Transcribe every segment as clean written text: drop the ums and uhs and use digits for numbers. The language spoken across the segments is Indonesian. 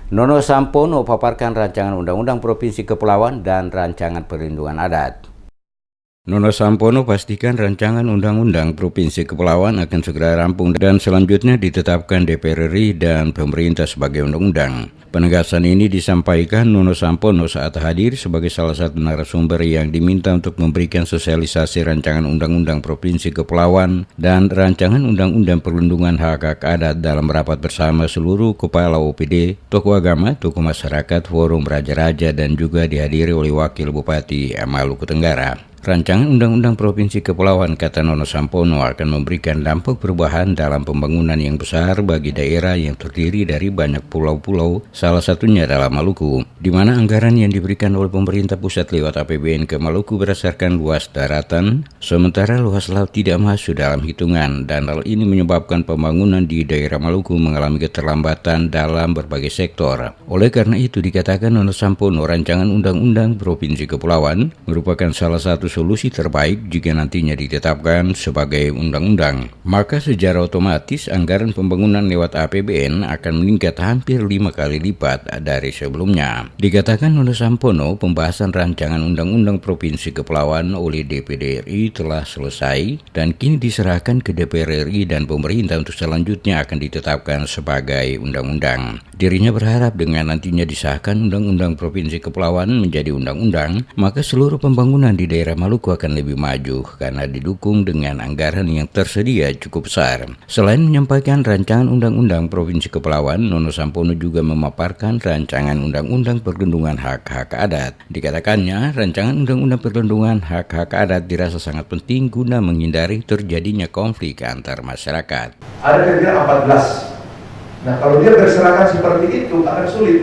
Nono Sampono paparkan rancangan Undang-Undang Provinsi Kepulauan dan rancangan perlindungan adat. Nono Sampono pastikan rancangan Undang-Undang Provinsi Kepulauan akan segera rampung dan selanjutnya ditetapkan DPR RI dan pemerintah sebagai undang-undang. Penegasan ini disampaikan Nono Sampono saat hadir sebagai salah satu narasumber yang diminta untuk memberikan sosialisasi rancangan Undang-Undang Provinsi Kepulauan dan rancangan Undang-Undang Perlindungan Hak-Hak Adat dalam rapat bersama seluruh kepala OPD, tokoh agama, tokoh masyarakat, forum raja-raja dan juga dihadiri oleh Wakil Bupati Maluku Tenggara. Rancangan Undang-Undang Provinsi Kepulauan, kata Nono Sampono, akan memberikan dampak perubahan dalam pembangunan yang besar bagi daerah yang terdiri dari banyak pulau-pulau, salah satunya adalah Maluku, di mana anggaran yang diberikan oleh pemerintah pusat lewat APBN ke Maluku berdasarkan luas daratan, sementara luas laut tidak masuk dalam hitungan, dan hal ini menyebabkan pembangunan di daerah Maluku mengalami keterlambatan dalam berbagai sektor. Oleh karena itu, dikatakan Nono Sampono, rancangan Undang-Undang Provinsi Kepulauan merupakan salah satu solusi terbaik jika nantinya ditetapkan sebagai undang-undang. Maka secara otomatis anggaran pembangunan lewat APBN akan meningkat hampir 5 kali lipat dari sebelumnya. Dikatakan Nono Sampono, pembahasan rancangan Undang-Undang Provinsi Kepulauan oleh DPD RI telah selesai dan kini diserahkan ke DPR RI dan pemerintah untuk selanjutnya akan ditetapkan sebagai undang-undang. Dirinya berharap dengan nantinya disahkan Undang-Undang Provinsi Kepulauan menjadi undang-undang, maka seluruh pembangunan di daerah Maluku akan lebih maju karena didukung dengan anggaran yang tersedia cukup besar. Selain menyampaikan rancangan Undang-Undang Provinsi Kepulauan, Nono Sampono juga memaparkan rancangan Undang-Undang Perlindungan Hak-Hak Adat. Dikatakannya, rancangan Undang-Undang Perlindungan Hak-Hak Adat dirasa sangat penting guna menghindari terjadinya konflik antar masyarakat. Ada kira-kira 14. Nah, kalau dia berserakan seperti itu akan sulit.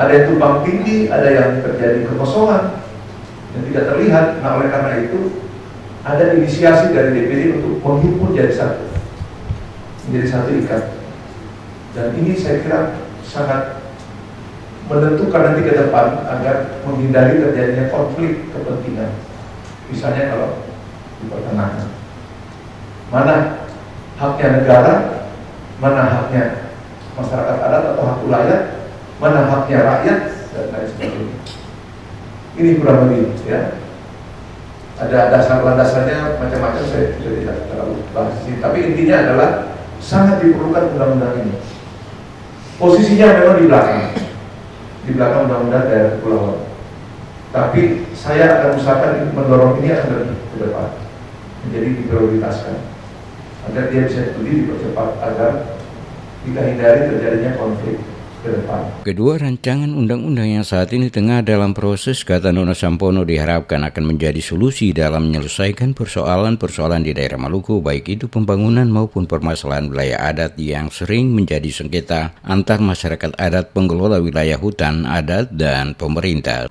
Ada yang tumpang tindih, ada yang terjadi kekosongan yang tidak terlihat. Nah, oleh karena itu ada inisiasi dari DPD untuk menghimpun jadi satu ikat. Dan ini saya kira sangat menentukan nanti ke depan agar menghindari terjadinya konflik kepentingan. Misalnya kalau di peternakan, mana haknya negara, mana haknya masyarakat adat atau hak wilayah, mana haknya rakyat, dan lain sebagainya. Ini kurang lebih, ya. Ada dasar landasannya macam-macam, saya tidak terlalu bahas ini. Tapi intinya adalah sangat diperlukan undang-undang ini. Posisinya memang di belakang undang-undang daerah kepulauan. Tapi saya akan usahakan mendorong ini akan lebih ke depan, menjadi diprioritaskan agar dia bisa dipercepat agar kita hindari terjadinya konflik ke depan. Kedua rancangan undang-undang yang saat ini tengah dalam proses, kata Nono Sampono, diharapkan akan menjadi solusi dalam menyelesaikan persoalan-persoalan di daerah Maluku, baik itu pembangunan maupun permasalahan wilayah adat yang sering menjadi sengketa antar masyarakat adat, pengelola wilayah hutan adat, dan pemerintah.